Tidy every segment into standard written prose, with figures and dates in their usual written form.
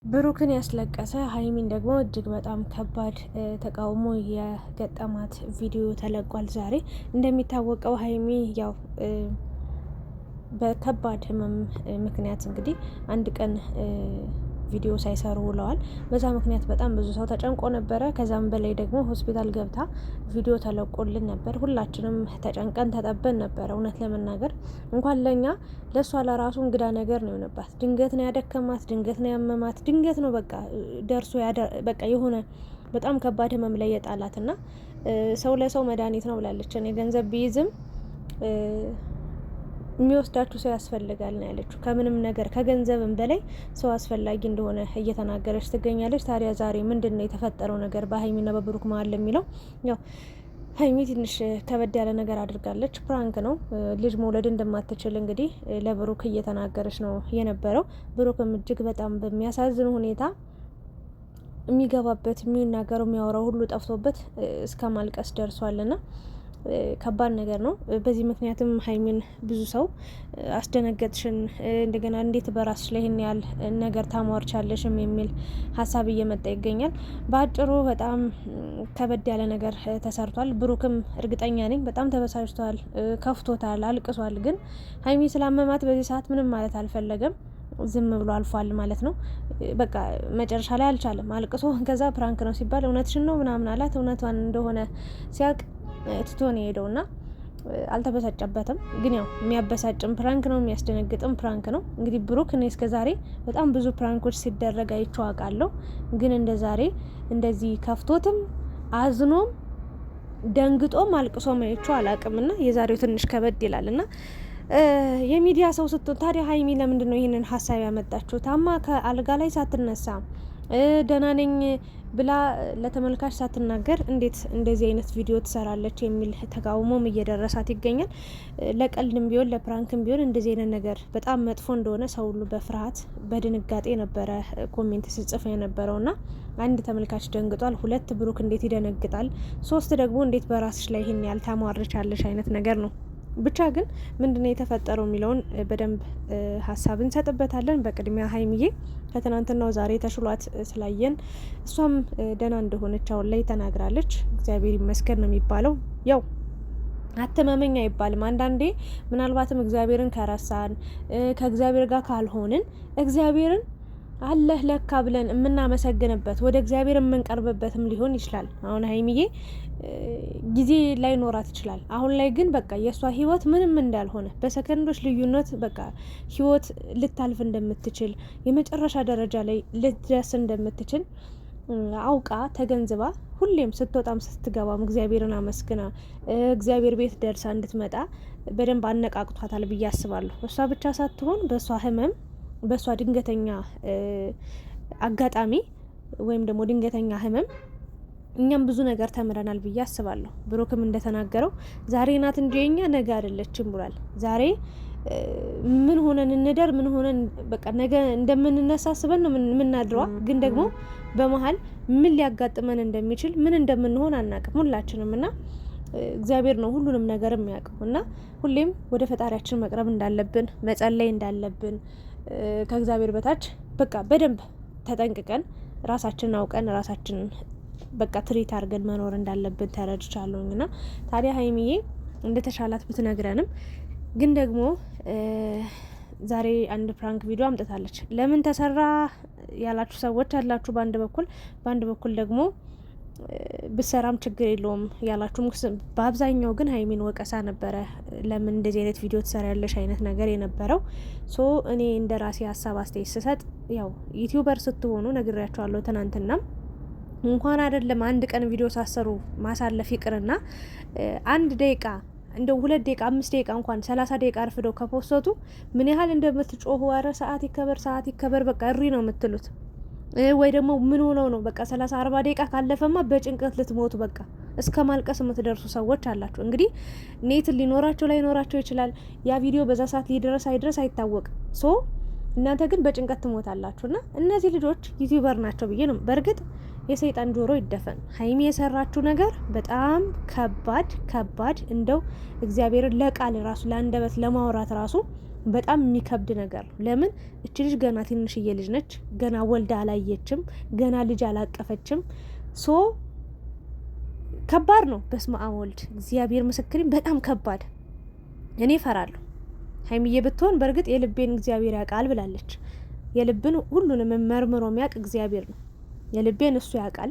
ብሩክን ያስለቀሰ ሀይሚን ደግሞ እጅግ በጣም ከባድ ተቃውሞ የገጠማት ቪዲዮ ተለቋል። ዛሬ እንደሚታወቀው ሀይሚ ያው በከባድ ህመም ምክንያት እንግዲህ አንድ ቀን ቪዲዮ ሳይሰሩ ውለዋል። በዛ ምክንያት በጣም ብዙ ሰው ተጨንቆ ነበረ። ከዛም በላይ ደግሞ ሆስፒታል ገብታ ቪዲዮ ተለቆልን ነበር። ሁላችንም ተጨንቀን ተጠበን ነበረ። እውነት ለመናገር እንኳን ለኛ ለእሷ ለራሱ እንግዳ ነገር ነው የሆነባት። ድንገት ነው ያደከማት፣ ድንገት ነው ያመማት፣ ድንገት ነው በቃ ደርሶ በቃ የሆነ በጣም ከባድ ህመም ላይ የጣላት እና ሰው ለሰው መድኃኒት ነው ብላለች። እኔ ገንዘብ ቢይዝም የሚወስዳችሁ ሰው ያስፈልጋል ነው ያለችው። ከምንም ነገር ከገንዘብም በላይ ሰው አስፈላጊ እንደሆነ እየተናገረች ትገኛለች። ታዲያ ዛሬ ምንድን ነው የተፈጠረው ነገር በሀይሚና በብሩክ መሀል የሚለው ያው ሀይሚ ትንሽ ከበድ ያለ ነገር አድርጋለች። ፕራንክ ነው። ልጅ መውለድ እንደማትችል እንግዲህ ለብሩክ እየተናገረች ነው የነበረው። ብሩክም እጅግ በጣም በሚያሳዝን ሁኔታ የሚገባበት የሚናገረው የሚያወራው ሁሉ ጠፍቶበት እስከ ማልቀስ ደርሷልና ከባድ ነገር ነው። በዚህ ምክንያትም ሀይሚን ብዙ ሰው አስደነገጥሽን፣ እንደገና እንዴት በራስሽ ላይ ይህን ያህል ነገር ታሟርቻለሽም የሚል ሀሳብ እየመጣ ይገኛል። በአጭሩ በጣም ከበድ ያለ ነገር ተሰርቷል። ብሩክም እርግጠኛ ነኝ በጣም ተበሳጭቷል፣ ከፍቶታል፣ አልቅሷል። ግን ሀይሚ ስላመማት በዚህ ሰዓት ምንም ማለት አልፈለገም። ዝም ብሎ አልፏል ማለት ነው። በቃ መጨረሻ ላይ አልቻለም፣ አልቅሶ ከዛ ፕራንክ ነው ሲባል እውነትሽን ነው ምናምን አላት። እውነቷን እንደሆነ ሲያውቅ ትቶ ነው የሄደው እና አልተበሳጨበትም። ግን ያው የሚያበሳጭም ፕራንክ ነው፣ የሚያስደነግጥም ፕራንክ ነው። እንግዲህ ብሩክ እኔ እስከ ዛሬ በጣም ብዙ ፕራንኮች ሲደረግ አይቼው አውቃለሁ። ግን እንደ ዛሬ እንደዚህ ከፍቶትም አዝኖም ደንግጦም አልቅሶም አይቼው አላውቅም። እና የዛሬው ትንሽ ከበድ ይላል እና የሚዲያ ሰው ስትሆን ታዲያ ሀይሚ ለምንድን ነው ይህንን ሀሳብ ያመጣችሁ? ታማ ከአልጋ ላይ ሳትነሳ ደህና ነኝ ብላ ለተመልካች ሳትናገር እንዴት እንደዚህ አይነት ቪዲዮ ትሰራለች የሚል ተቃውሞም እየደረሳት ይገኛል። ለቀልድም ቢሆን ለፕራንክም ቢሆን እንደዚህ አይነት ነገር በጣም መጥፎ እንደሆነ ሰው ሁሉ በፍርሃት በድንጋጤ ነበረ ኮሜንት ስጽፍ የነበረውና አንድ ተመልካች ደንግጧል። ሁለት ብሩክ እንዴት ይደነግጣል? ሶስት ደግሞ እንዴት በራስሽ ላይ ይህን ያህል ታሟርቻለሽ አይነት ነገር ነው። ብቻ ግን ምንድነው የተፈጠረው የሚለውን በደንብ ሀሳብ እንሰጥበታለን። በቅድሚያ ሀይሚዬ ከትናንትናው ዛሬ ተሽሏት ስላየን እሷም ደህና እንደሆነች አሁን ላይ ተናግራለች። እግዚአብሔር ይመስገን ነው የሚባለው። ያው አተማመኝ አይባልም። አንዳንዴ ምናልባትም እግዚአብሔርን ከረሳን ከእግዚአብሔር ጋር ካልሆንን እግዚአብሔርን አለህ ለካ ብለን የምናመሰግንበት ወደ እግዚአብሔር የምንቀርብበትም ሊሆን ይችላል። አሁን ሀይሚዬ ጊዜ ላይ ኖራት ይችላል። አሁን ላይ ግን በቃ የእሷ ህይወት ምንም እንዳልሆነ በሰከንዶች ልዩነት በቃ ህይወት ልታልፍ እንደምትችል የመጨረሻ ደረጃ ላይ ልትደርስ እንደምትችል አውቃ ተገንዝባ ሁሌም ስትወጣም ስትገባም እግዚአብሔርን አመስግና እግዚአብሔር ቤት ደርሳ እንድትመጣ በደንብ አነቃቅቷታል ብዬ አስባለሁ። እሷ ብቻ ሳትሆን በእሷ ህመም በእሷ ድንገተኛ አጋጣሚ ወይም ደግሞ ድንገተኛ ህመም እኛም ብዙ ነገር ተምረናል ብዬ አስባለሁ። ብሩክም እንደተናገረው ዛሬ ናት እንጂ የኛ ነገ አይደለችም ብሏል። ዛሬ ምን ሆነን እንደር ምን ሆነን በቃ ነገ እንደምንነሳ አስበን ነው የምናድረዋ። ግን ደግሞ በመሀል ምን ሊያጋጥመን እንደሚችል ምን እንደምንሆን አናውቅም ሁላችንም እና እግዚአብሔር ነው ሁሉንም ነገር የሚያውቀው እና ሁሌም ወደ ፈጣሪያችን መቅረብ እንዳለብን መጸለይ እንዳለብን ከእግዚአብሔር በታች በቃ በደንብ ተጠንቅቀን ራሳችንን አውቀን ራሳችንን በቃ ትሪት አድርገን መኖር እንዳለብን ተረድቻለሁኝ። እና ታዲያ ሀይሚዬ እንደተሻላት ብትነግረንም ግን ደግሞ ዛሬ አንድ ፕራንክ ቪዲዮ አምጥታለች። ለምን ተሰራ ያላችሁ ሰዎች አላችሁ በአንድ በኩል ደግሞ ብሰራም ችግር የለውም ያላችሁም፣ በአብዛኛው ግን ሀይሚን ወቀሳ ነበረ። ለምን እንደዚህ አይነት ቪዲዮ ትሰሪያለሽ አይነት ነገር የነበረው። ሶ እኔ እንደ ራሴ ሀሳብ አስተያየት ስሰጥ ያው ዩቲዩበር ስትሆኑ ነግሬያቸዋለሁ ትናንትናም እንኳን አይደለም አንድ ቀን ቪዲዮ ሳሰሩ ማሳለፍ ይቅርና አንድ ደቂቃ እንደው 2 ደቂቃ 5 ደቂቃ እንኳን 30 ደቂቃ አርፍደው ከፖስቱ ምን ያህል እንደምትጮሁ አረ ሰዓት ይከበር በቃ እሪ ነው የምትሉት። ወይ ደግሞ ምን ሆነው ነው በቃ 30 40 ደቂቃ ካለፈማ በጭንቀት ልትሞቱ በቃ እስከ ማልቀስ የምትደርሱ ሰዎች አላችሁ። እንግዲህ ኔት ሊኖራቸው ላይኖራቸው ይችላል። ያ ቪዲዮ በዛ ሰዓት ሊደረስ አይድረስ አይታወቅም። ሶ እናንተ ግን በጭንቀት ትሞታላችሁና እነዚህ ልጆች ዩቲዩበር ናቸው ብዬ ነው። በእርግጥ የሰይጣን ጆሮ ይደፈን። ሀይሚ የሰራችው ነገር በጣም ከባድ እንደው እግዚአብሔርን ለቃል ራሱ ለአንደበት ለማውራት ራሱ በጣም የሚከብድ ነገር ነው። ለምን እች ልጅ ገና ትንሽዬ ልጅ ነች። ገና ወልዳ አላየችም። ገና ልጅ አላቀፈችም። ሶ ከባድ ነው። በስመ አብ ወልድ እግዚአብሔር ምስክሪን በጣም ከባድ። እኔ እፈራለሁ። ሀይሚዬ ብትሆን በእርግጥ የልቤን እግዚአብሔር ያውቃል ብላለች። የልብን ሁሉንም መርምሮ የሚያውቅ እግዚአብሔር ነው። የልቤን እሱ ያውቃል።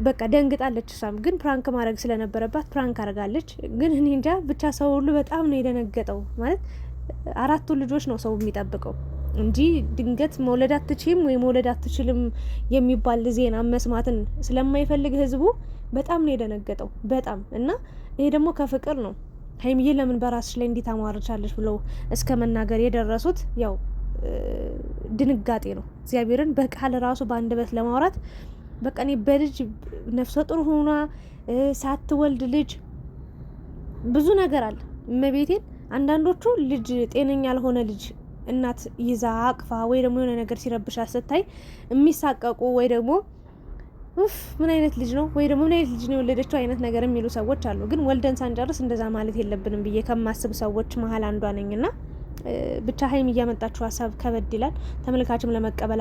በቃ ደንግጣለች። እሷም ግን ፕራንክ ማድረግ ስለነበረባት ፕራንክ አድርጋለች። ግን እኔ እንጃ ብቻ ሰው ሁሉ በጣም ነው የደነገጠው። ማለት 4 ልጆች ነው ሰው የሚጠብቀው እንጂ ድንገት መውለድ አትችም ወይ መውለድ አትችልም የሚባል ዜና መስማትን ስለማይፈልግ ህዝቡ በጣም ነው የደነገጠው። በጣም እና ይሄ ደግሞ ከፍቅር ነው። ሀይሚዬ ለምን በራስሽ ላይ እንዲህ ታሟርቻለች ብለው እስከ መናገር የደረሱት ያው ድንጋጤ ነው። እግዚአብሔርን በቃል ራሱ በአንደበት ለማውራት በቃ እኔ በልጅ ነፍሰ ጡር ሆኗ ሳትወልድ ልጅ ብዙ ነገር አለ። እመቤቴን አንዳንዶቹ ልጅ ጤነኛ ያልሆነ ልጅ እናት ይዛ አቅፋ ወይ ደግሞ የሆነ ነገር ሲረብሻት ስታይ የሚሳቀቁ ወይ ደግሞ ምን አይነት ልጅ ነው ወይ ደግሞ ምን አይነት ልጅ ነው የወለደችው አይነት ነገር የሚሉ ሰዎች አሉ። ግን ወልደን ሳንጨርስ እንደዛ ማለት የለብንም ብዬ ከማስብ ሰዎች መሀል አንዷ ነኝና ብቻ ሀይሚ እያመጣችሁ ሀሳብ ከበድ ይላል። ተመልካችም ለመቀበል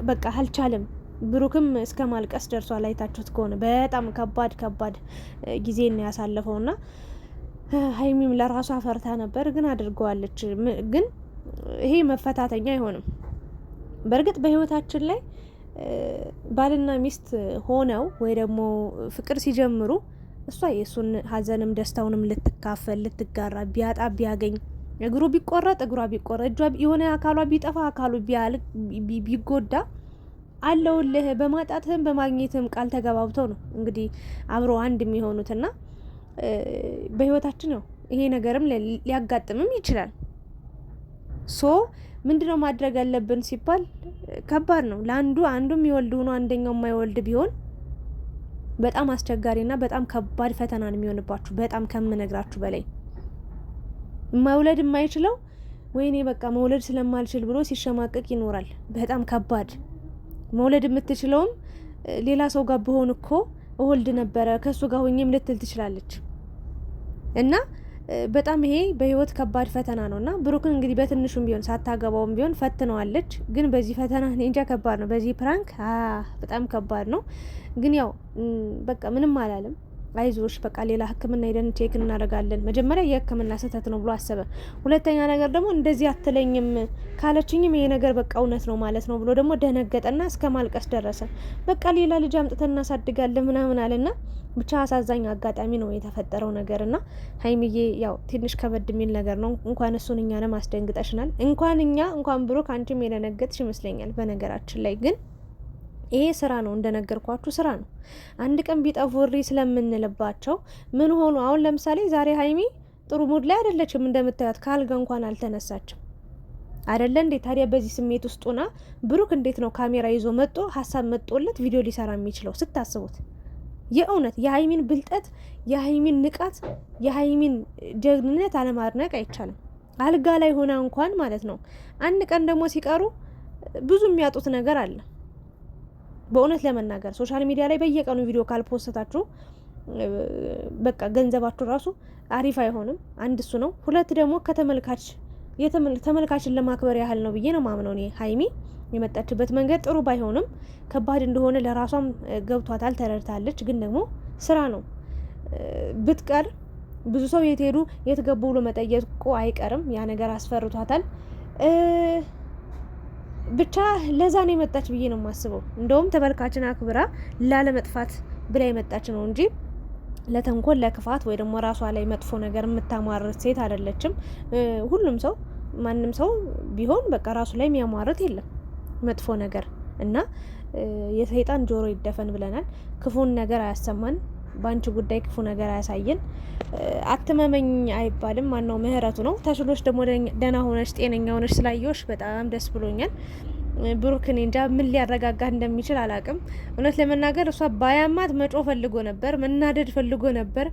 በቃ አልቻለም። ብሩክም እስከ ማልቀስ ደርሷል። አይታችሁት ከሆነ በጣም ከባድ ጊዜ ነው ያሳለፈውና ሀይሚም ለራሷ ፈርታ ነበር፣ ግን አድርገዋለች። ግን ይሄ መፈታተኛ አይሆንም። በእርግጥ በህይወታችን ላይ ባልና ሚስት ሆነው ወይ ደግሞ ፍቅር ሲጀምሩ እሷ የእሱን ሀዘንም ደስታውንም ልትካፈል ልትጋራ፣ ቢያጣ ቢያገኝ፣ እግሩ ቢቆረጥ እግሯ ቢቆረጥ፣ እጇ የሆነ አካሏ ቢጠፋ አካሉ ቢጎዳ አለውልህ በማጣትህም በማግኘትህም ቃል ተገባብተው ነው እንግዲህ አብሮ አንድ የሚሆኑትና በህይወታችን ነው ይሄ ነገርም ሊያጋጥምም ይችላል። ሶ ምንድነው ማድረግ ያለብን ሲባል ከባድ ነው። ለአንዱ የሚወልድ ሆኖ አንደኛው የማይወልድ ቢሆን በጣም አስቸጋሪና በጣም ከባድ ፈተና ነው የሚሆንባችሁ። በጣም ከምነግራችሁ በላይ መውለድ የማይችለው ወይኔ በቃ መውለድ ስለማልችል ብሎ ሲሸማቀቅ ይኖራል። በጣም ከባድ። መውለድ የምትችለውም ሌላ ሰው ጋር ብሆን እኮ እወልድ ነበረ ከሱ ጋር ሆኜም ልትል ትችላለች። እና በጣም ይሄ በህይወት ከባድ ፈተና ነውና ብሩክን እንግዲህ በትንሹም ቢሆን ሳታገባውም ቢሆን ፈትነዋለች። ግን በዚህ ፈተና እኔ እንጃ ከባድ ነው። በዚህ ፕራንክ በጣም ከባድ ነው። ግን ያው በቃ ምንም አላለም። አይዞሽ በቃ ሌላ ሕክምና ሄደን ቼክ እናደርጋለን። መጀመሪያ የሕክምና ስህተት ነው ብሎ አሰበ። ሁለተኛ ነገር ደግሞ እንደዚህ አትለኝም ካለችኝም ይሄ ነገር በቃ እውነት ነው ማለት ነው ብሎ ደግሞ ደነገጠና እስከ ማልቀስ ደረሰ። በቃ ሌላ ልጅ አምጥተን እናሳድጋለን ምናምን አለና ብቻ አሳዛኝ አጋጣሚ ነው የተፈጠረው ነገርና ሀይሚዬ ያው ትንሽ ከበድ የሚል ነገር ነው። እንኳን እሱን እኛንም አስደንግጠሽናል። እንኳን ብሩክ አንቺም የደነገጥሽ ይመስለኛል። በነገራችን ላይ ግን ይሄ ስራ ነው፣ እንደነገርኳችሁ ስራ ነው። አንድ ቀን ቢጠፉ እሪ ስለምንልባቸው ምን ሆኑ? አሁን ለምሳሌ ዛሬ ሀይሚ ጥሩ ሙድ ላይ አይደለችም። እንደምታዩት ካልጋ እንኳን አልተነሳችም አይደለ እንዴ? ታዲያ በዚህ ስሜት ውስጥ ሆና ብሩክ እንዴት ነው ካሜራ ይዞ መጦ ሀሳብ መጦለት ቪዲዮ ሊሰራ የሚችለው ስታስቡት? የእውነት የሀይሚን ብልጠት፣ የሀይሚን ንቃት፣ የሀይሚን ጀግንነት አለማድነቅ አይቻልም። አልጋ ላይ ሆና እንኳን ማለት ነው። አንድ ቀን ደግሞ ሲቀሩ ብዙ የሚያጡት ነገር አለ። በእውነት ለመናገር ሶሻል ሚዲያ ላይ በየቀኑ ቪዲዮ ካልፖስታችሁ በቃ ገንዘባችሁ ራሱ አሪፍ አይሆንም። አንድ እሱ ነው። ሁለት ደግሞ ተመልካችን ለማክበር ያህል ነው ብዬ ነው ማምነው እኔ። ሀይሚ የመጣችበት መንገድ ጥሩ ባይሆንም ከባድ እንደሆነ ለራሷም ገብቷታል፣ ተረድታለች። ግን ደግሞ ስራ ነው። ብትቀር ብዙ ሰው የት ሄዱ የት ገቡ ብሎ መጠየቁ አይቀርም። ያ ነገር አስፈርቷታል። ብቻ ለዛ ነው የመጣች ብዬ ነው የማስበው። እንደውም ተመልካችን አክብራ ላለመጥፋት ብላ የመጣች ነው እንጂ ለተንኮል ለክፋት ወይ ደግሞ ራሷ ላይ መጥፎ ነገር የምታሟርት ሴት አይደለችም። ሁሉም ሰው ማንም ሰው ቢሆን በቃ ራሱ ላይ የሚያሟርት የለም መጥፎ ነገር እና የሰይጣን ጆሮ ይደፈን ብለናል። ክፉን ነገር አያሰማን፣ በአንቺ ጉዳይ ክፉ ነገር አያሳየን። አትመመኝ አይባልም። ማነው ምህረቱ ነው። ተሽሎች ደግሞ ደህና ሆነሽ ጤነኛ ሆነሽ ስላየሽ በጣም ደስ ብሎኛል። ብሩክን እንጃ ምን ሊያረጋጋ እንደሚችል አላቅም። እውነት ለመናገር እሷ ባያማት መጮ ፈልጎ ነበር፣ መናደድ ፈልጎ ነበር።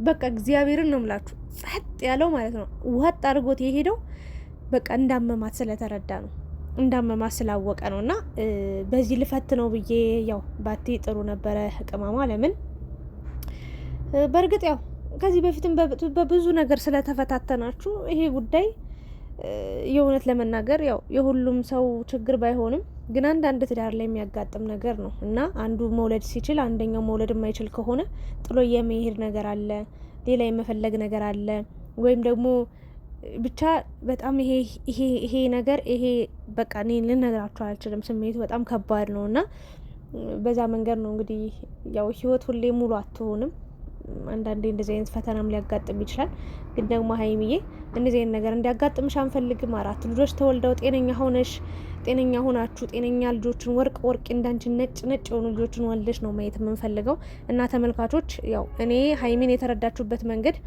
በቃ እግዚአብሔርን ነው ምላችሁ ጸጥ ያለው ማለት ነው። ዋጥ አድርጎት የሄደው በቃ እንዳመማት ስለተረዳ ነው፣ እንዳመማት ስላወቀ ነው። እና በዚህ ልፈት ነው ብዬ ያው ባቴ ጥሩ ነበረ ቅመማ። ለምን በእርግጥ ያው ከዚህ በፊትም በብዙ ነገር ስለተፈታተናችሁ ይሄ ጉዳይ የእውነት ለመናገር ያው የሁሉም ሰው ችግር ባይሆንም ግን አንዳንድ ትዳር ላይ የሚያጋጥም ነገር ነው እና አንዱ መውለድ ሲችል አንደኛው መውለድ የማይችል ከሆነ ጥሎ የመሄድ ነገር አለ፣ ሌላ የመፈለግ ነገር አለ። ወይም ደግሞ ብቻ በጣም ይሄ ነገር ይሄ በቃ እኔ ልነግራችሁ አልችልም። ስሜቱ በጣም ከባድ ነው እና በዛ መንገድ ነው እንግዲህ ያው ህይወት ሁሌ ሙሉ አትሆንም። አንዳንዴ እንደዚህ አይነት ፈተናም ሊያጋጥም ይችላል። ግን ደግሞ ሀይሚዬ እንደዚህ አይነት ነገር እንዲያጋጥምሽ አንፈልግም። 4 ልጆች ተወልደው ጤነኛ ሆናችሁ ጤነኛ ልጆችን ወርቅ እንዳንቺ ነጭ የሆኑ ልጆችን ወልደሽ ነው ማየት የምንፈልገው። እና ተመልካቾች ያው እኔ ሀይሚን የተረዳችሁበት መንገድ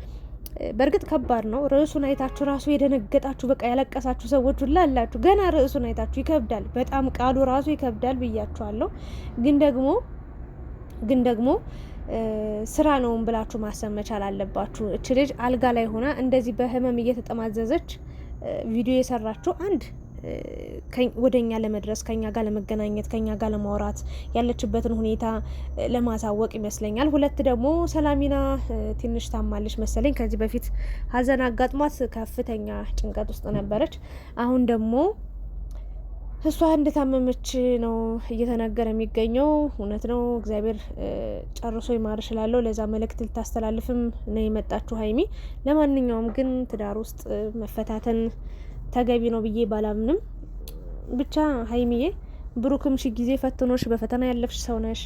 በእርግጥ ከባድ ነው። ርዕሱን አይታችሁ ራሱ የደነገጣችሁ በቃ ያለቀሳችሁ ሰዎች ሁላ አላችሁ። ገና ርዕሱን አይታችሁ ይከብዳል፣ በጣም ቃሉ ራሱ ይከብዳል ብያችኋለሁ። ግን ደግሞ ስራ ነውም ብላችሁ ማሰብ መቻል አለባችሁ። እች ልጅ አልጋ ላይ ሆና እንደዚህ በህመም እየተጠማዘዘች ቪዲዮ የሰራችሁ አንድ ወደኛ ለመድረስ ከኛ ጋር ለመገናኘት ከኛ ጋር ለማውራት ያለችበትን ሁኔታ ለማሳወቅ ይመስለኛል። 2 ደግሞ ሰላሚና ትንሽ ታማለች መሰለኝ። ከዚህ በፊት ሀዘን አጋጥሟት ከፍተኛ ጭንቀት ውስጥ ነበረች። አሁን ደግሞ እሷ እንደታመመች ነው እየተነገረ የሚገኘው። እውነት ነው። እግዚአብሔር ጨርሶ ይማርሽ እላለሁ። ለዛ መልእክት ልታስተላልፍም ነው የመጣችሁ ሀይሚ። ለማንኛውም ግን ትዳር ውስጥ መፈታተን ተገቢ ነው ብዬ ባላምንም ብቻ ሀይሚዬ ብሩክም ሺ ጊዜ ፈትኖሽ በፈተና ያለፍሽ ሰው ነሽ።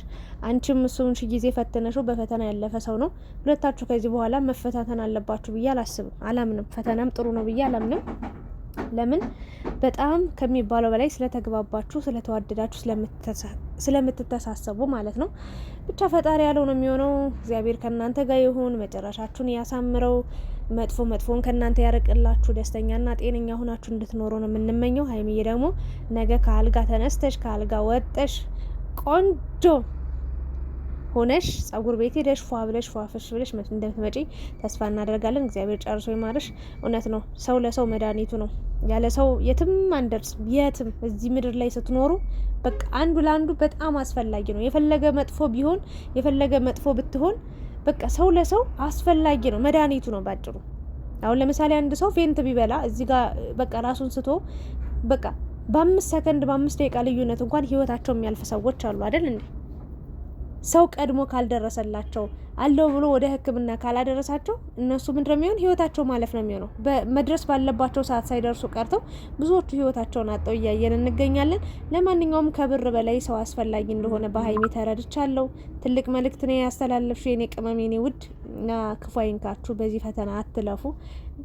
አንቺም እሱን ሺ ጊዜ ፈትነሽው በፈተና ያለፈ ሰው ነው። ሁለታችሁ ከዚህ በኋላ መፈታተን አለባችሁ ብዬ አላምንም። ፈተናም ጥሩ ነው ብዬ አላምንም። ለምን በጣም ከሚባለው በላይ ስለተግባባችሁ፣ ስለተዋደዳችሁ፣ ስለምትተሳሰቡ ማለት ነው። ብቻ ፈጣሪ ያለው ነው የሚሆነው። እግዚአብሔር ከእናንተ ጋር ይሁን፣ መጨረሻችሁን ያሳምረው፣ መጥፎን ከእናንተ ያርቅላችሁ፣ ደስተኛና ጤነኛ ሆናችሁ እንድትኖሩ ነው የምንመኘው። ሀይሚዬ ደግሞ ነገ ከአልጋ ተነስተሽ ከአልጋ ወጠሽ ቆንጆ ሆነሽ ጸጉር ቤት ሄደሽ ፏ ብለሽ ፏፈሽ ብለሽ እንደምትመጪ ተስፋ እናደርጋለን። እግዚአብሔር ጨርሶ ይማርሽ። እውነት ነው፣ ሰው ለሰው መድኃኒቱ ነው። ያለ ሰው የትም አንደርስም። የትም እዚህ ምድር ላይ ስትኖሩ በቃ አንዱ ለአንዱ በጣም አስፈላጊ ነው። የፈለገ መጥፎ ብትሆን በቃ ሰው ለሰው አስፈላጊ ነው፣ መድኃኒቱ ነው ባጭሩ። አሁን ለምሳሌ አንድ ሰው ፌንት ቢበላ እዚህ ጋር በቃ ራሱን ስቶ በቃ በ5 ሰከንድ በ5 ደቂቃ ልዩነት እንኳን ህይወታቸው የሚያልፍ ሰዎች አሉ አይደል እንዴ? ሰው ቀድሞ ካልደረሰላቸው አለው ብሎ ወደ ሕክምና ካላደረሳቸው እነሱ ምንድነው የሚሆን? ህይወታቸው ማለፍ ነው የሚሆነው። በመድረስ ባለባቸው ሰዓት ሳይደርሱ ቀርተው ብዙዎቹ ህይወታቸውን አጥተው እያየን እንገኛለን። ለማንኛውም ከብር በላይ ሰው አስፈላጊ እንደሆነ በሀይሚ ተረድቻለሁ። ትልቅ መልእክት ነው ያስተላለፍሽው የኔ ቅመም፣ የኔ ውድ እና ክፉ አይንካችሁ። በዚህ ፈተና አትለፉ።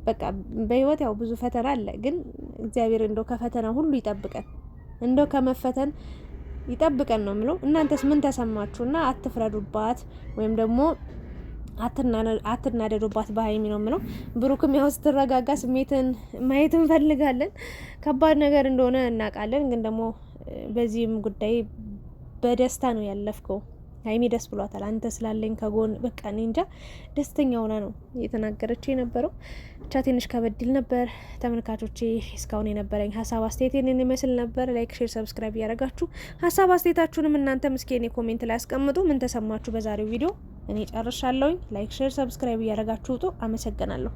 በቃ በህይወት ያው ብዙ ፈተና አለ፣ ግን እግዚአብሔር እንደው ከፈተና ሁሉ ይጠብቀን፣ እንደው ከመፈተን ይጠብቀን ነው የምለው። እናንተስ ምን ተሰማችሁና? አትፍረዱባት ወይም ደግሞ አትናደዱባት በሀይሚ ነው የምለው። ብሩክም ያው ስትረጋጋ ስሜትን ማየት እንፈልጋለን። ከባድ ነገር እንደሆነ እናውቃለን፣ ግን ደግሞ በዚህም ጉዳይ በደስታ ነው ያለፍከው። ሀይሚ ደስ ብሏታል። አንተ ስላለኝ ከጎን በቃ እኔ እንጃ ደስተኛ ሆና ነው እየተናገረች የነበረው። ብቻ ትንሽ ከበድል ነበር። ተመልካቾቼ እስካሁን የነበረኝ ሀሳብ አስተያየት ይህንን ይመስል ነበር። ላይክ፣ ሼር፣ ሰብስክራይብ እያደረጋችሁ ሀሳብ አስተያየታችሁንም እናንተ ምስኪኔ ኮሜንት ላይ አስቀምጡ። ምን ተሰማችሁ በዛሬው ቪዲዮ? እኔ ጨርሻለሁኝ። ላይክ፣ ሼር፣ ሰብስክራይብ እያደረጋችሁ ውጡ። አመሰግናለሁ።